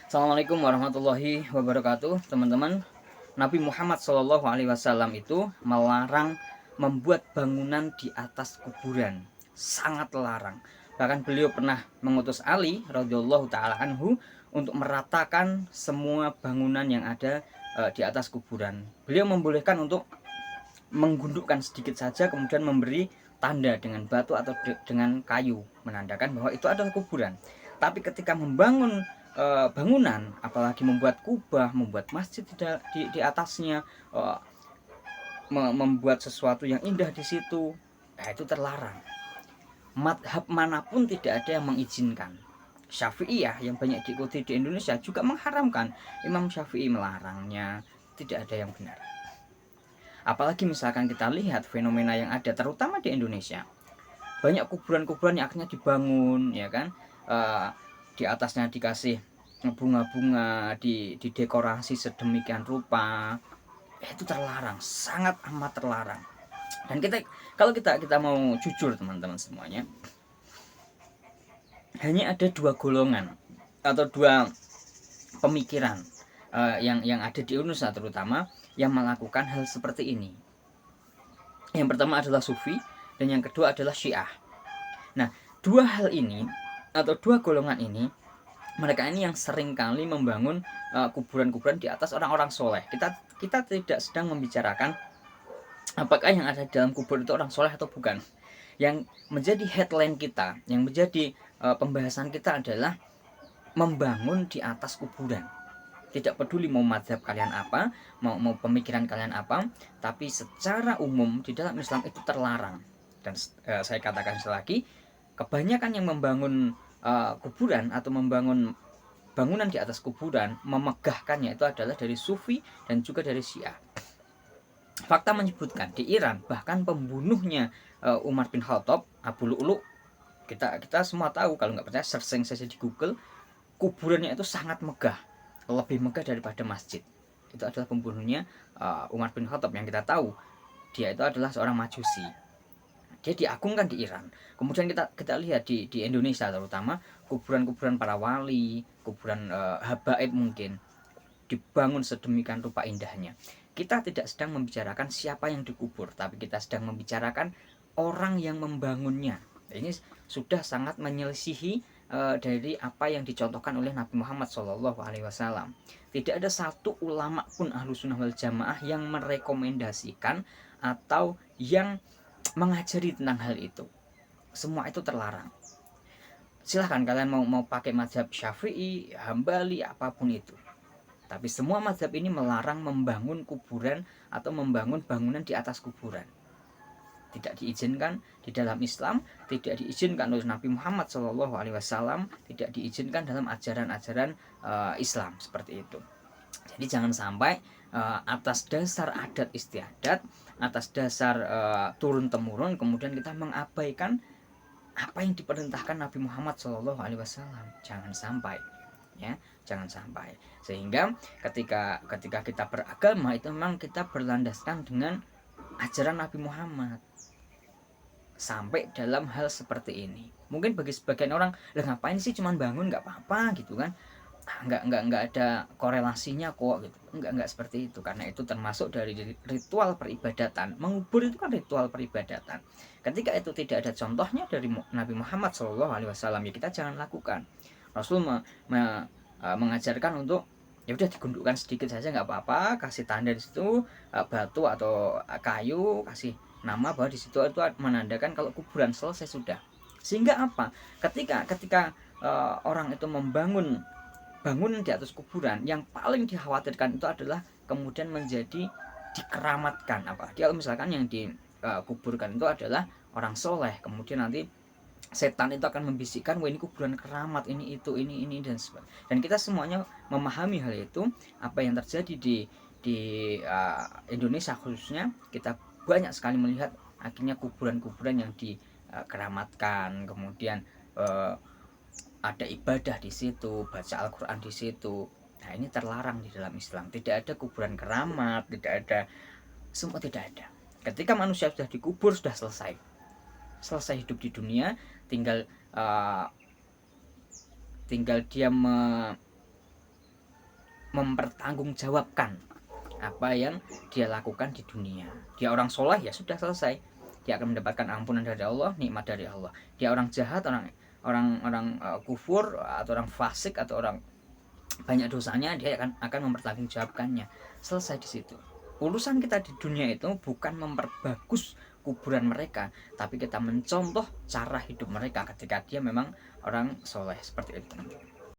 Assalamualaikum warahmatullahi wabarakatuh, teman-teman. Nabi Muhammad SAW itu melarang membuat bangunan di atas kuburan, sangat larang. Bahkan beliau pernah mengutus Ali radhiyallahu taala anhu untuk meratakan semua bangunan yang ada di atas kuburan. Beliau membolehkan untuk menggundukkan sedikit saja, kemudian memberi tanda dengan batu atau dengan kayu, menandakan bahwa itu adalah kuburan. Tapi ketika membangun bangunan, apalagi membuat kubah, membuat masjid di atasnya, membuat sesuatu yang indah di situ, itu terlarang. Madhab manapun tidak ada yang mengizinkan. Syafi'iyah yang banyak diikuti di Indonesia juga mengharamkan. Imam Syafi'i melarangnya, tidak ada yang benar. Apalagi misalkan kita lihat fenomena yang ada terutama di Indonesia, banyak kuburan-kuburan yang akhirnya dibangun, ya kan, di atasnya dikasih bunga-bunga, didekorasi sedemikian rupa. Itu terlarang, sangat amat terlarang. Dan kalau kita mau jujur teman-teman semuanya, hanya ada dua golongan atau dua pemikiran yang ada di Indonesia terutama yang melakukan hal seperti ini. Yang pertama adalah Sufi dan yang kedua adalah Syiah. Nah, dua hal ini atau dua golongan ini, mereka ini yang sering kali membangun kuburan-kuburan di atas orang-orang soleh. Kita tidak sedang membicarakan apakah yang ada di dalam kubur itu orang soleh atau bukan. Yang menjadi headline kita, yang menjadi pembahasan kita adalah membangun di atas kuburan. Tidak peduli mau mazhab kalian apa, mau pemikiran kalian apa, tapi secara umum di dalam Islam itu terlarang. Dan saya katakan sekali lagi, kebanyakan yang membangun kuburan atau membangun bangunan di atas kuburan, memegahkannya itu adalah dari Sufi dan juga dari Syiah. Fakta menyebutkan di Iran bahkan pembunuhnya Umar bin Khattab, Abu Lu'lu', kita semua tahu, kalau nggak percaya searching saja di Google, kuburannya itu sangat megah, lebih megah daripada masjid. Itu adalah pembunuhnya Umar bin Khattab, yang kita tahu dia itu adalah seorang majusi. Dia diagungkan di Iran. Kemudian kita lihat di Indonesia terutama, kuburan-kuburan para wali, kuburan habaib mungkin dibangun sedemikian rupa indahnya. Kita tidak sedang membicarakan siapa yang dikubur, tapi kita sedang membicarakan orang yang membangunnya. Ini sudah sangat menyelisihi dari apa yang dicontohkan oleh Nabi Muhammad SAW. Tidak ada satu ulama pun Ahlussunnah wal Jamaah yang merekomendasikan atau yang mengajari tentang hal itu. Semua itu terlarang. Silahkan kalian mau pakai mazhab Syafi'i, Hambali, apapun itu. Tapi semua mazhab ini melarang membangun kuburan atau membangun bangunan di atas kuburan. Tidak diizinkan di dalam Islam, tidak diizinkan oleh Nabi Muhammad SAW, tidak diizinkan dalam ajaran-ajaran Islam seperti itu. Jadi jangan sampai atas dasar adat istiadat, atas dasar turun-temurun, kemudian kita mengabaikan apa yang diperintahkan Nabi Muhammad SAW. Jangan sampai, ya, jangan sampai. Sehingga ketika kita beragama itu memang kita berlandaskan dengan ajaran Nabi Muhammad. Sampai dalam hal seperti ini, mungkin bagi sebagian orang, lah ngapain sih cuman bangun, nggak apa-apa gitu kan, nggak ada korelasinya kok gitu. Nggak seperti itu, karena itu termasuk dari ritual peribadatan. Mengubur itu kan ritual peribadatan. Ketika itu tidak ada contohnya dari Nabi Muhammad SAW, ya kita jangan lakukan. Rasul mengajarkan untuk ya udah digundukkan sedikit saja nggak apa-apa, kasih tanda di situ batu atau kayu, kasih nama bahwa di situ itu menandakan kalau kuburan selesai sudah. Sehingga apa? Ketika orang itu membangun bangunan di atas kuburan, yang paling dikhawatirkan itu adalah kemudian menjadi dikeramatkan. Apa? Dia misalkan yang dikuburkan itu adalah orang soleh, kemudian nanti setan itu akan membisikkan, wah ini kuburan keramat, ini itu, ini dan sebagainya. Dan kita semuanya memahami hal itu. Apa yang terjadi di Indonesia khususnya, kita banyak sekali melihat akhirnya kuburan-kuburan yang dikeramatkan, kemudian ada ibadah di situ, baca Al-Quran di situ. Nah, ini terlarang di dalam Islam. Tidak ada kuburan keramat, tidak ada, semua tidak ada. Ketika manusia sudah dikubur, sudah selesai hidup di dunia, tinggal dia mempertanggungjawabkan apa yang dia lakukan di dunia. Dia orang soleh, ya sudah selesai, dia akan mendapatkan ampunan dari Allah, nikmat dari Allah. Dia orang jahat, orang kufur atau orang fasik atau orang banyak dosanya, dia akan mempertanggungjawabkannya. Selesai di situ. Urusan kita di dunia itu bukan memperbagus kuburan mereka, tapi kita mencontoh cara hidup mereka ketika dia memang orang soleh seperti itu.